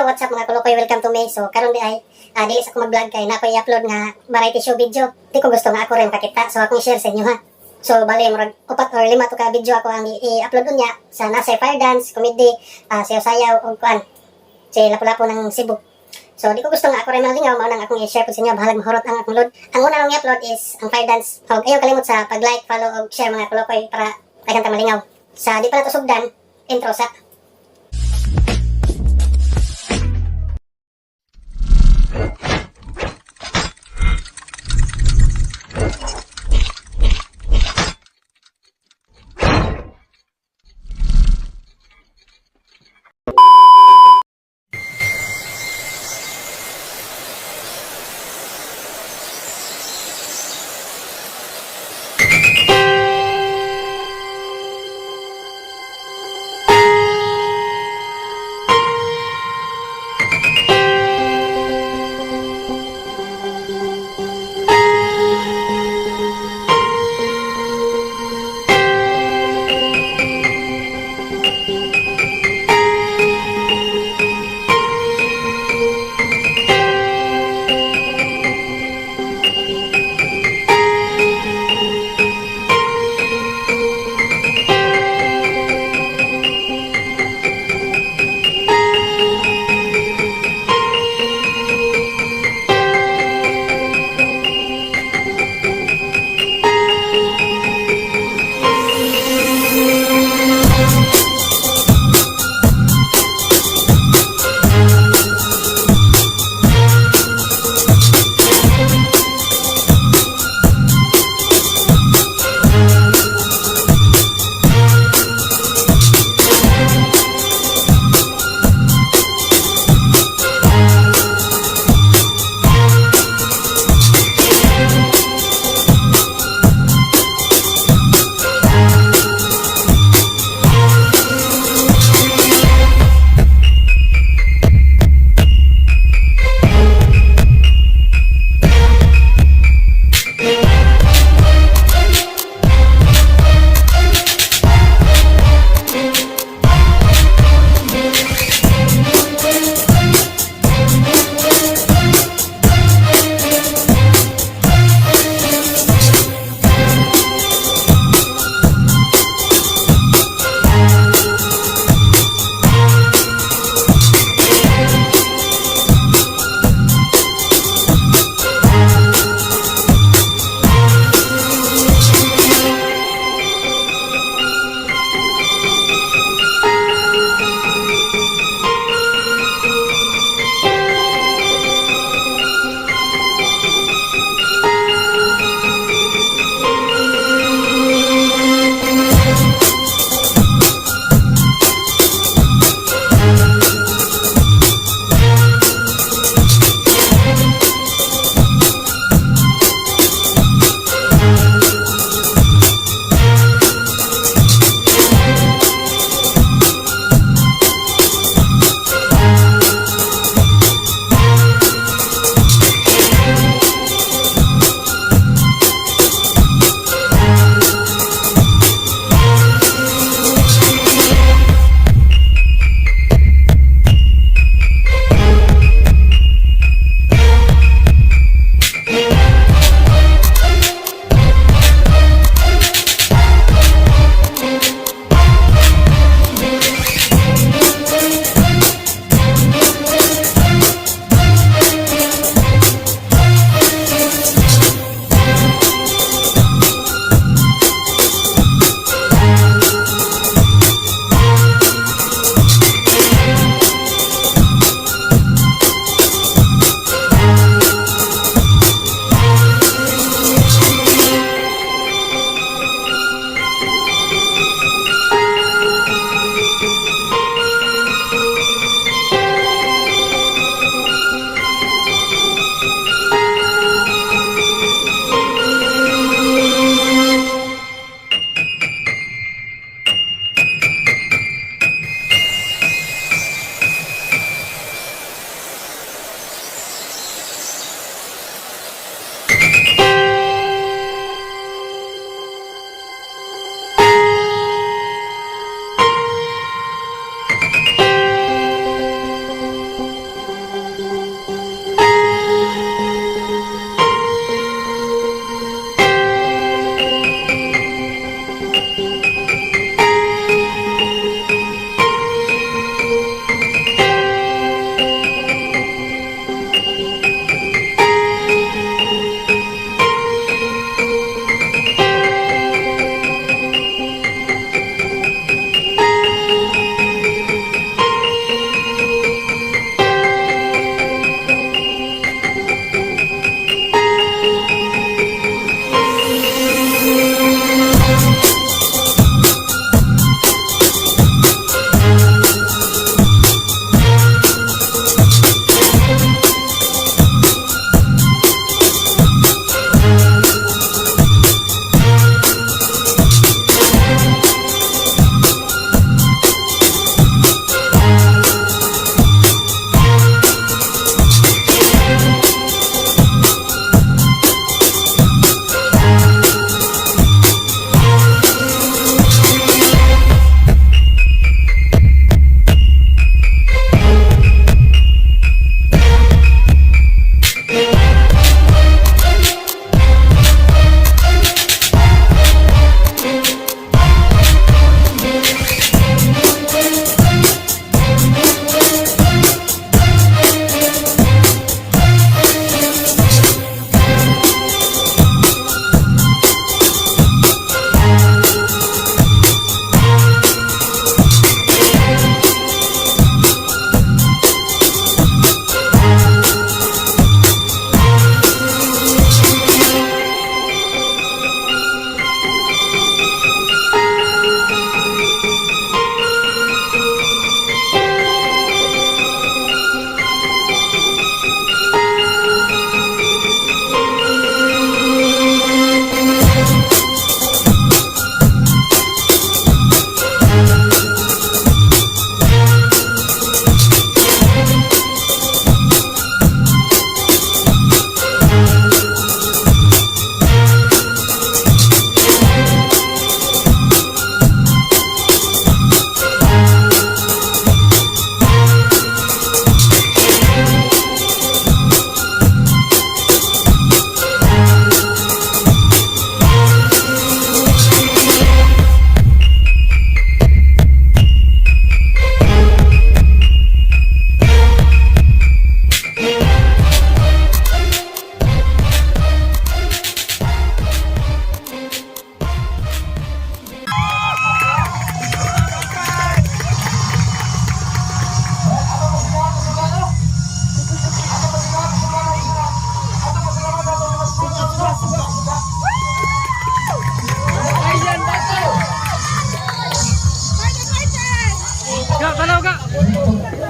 what's up mga kulukoy, welcome to me. So karon di ay dili sa ko mag-vlog kay na ko i-upload nga variety show video. Di ko gusto nga ako rin pakita. So akong share sa inyo ha. So bali murag 4 or 5 to ka video ako ang i-upload unya sa nasa fire dance, comedy, sayaw-sayaw ug kuan. Si lapu-lapu ng Cebu. So di ko gusto nga ako rin malingaw mao nang akong i-share ko sa inyo bahalag mahurot ang akong load. Ang una lang i-upload is ang fire dance. Ug ayaw kalimot sa pag-like, follow ug share mga kulukoy para daghang ta malingaw. Sa di pa nato sugdan, intro sa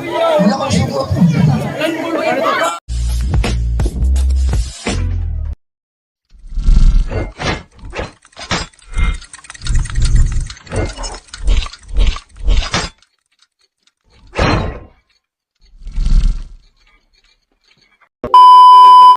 Wala kang sugo.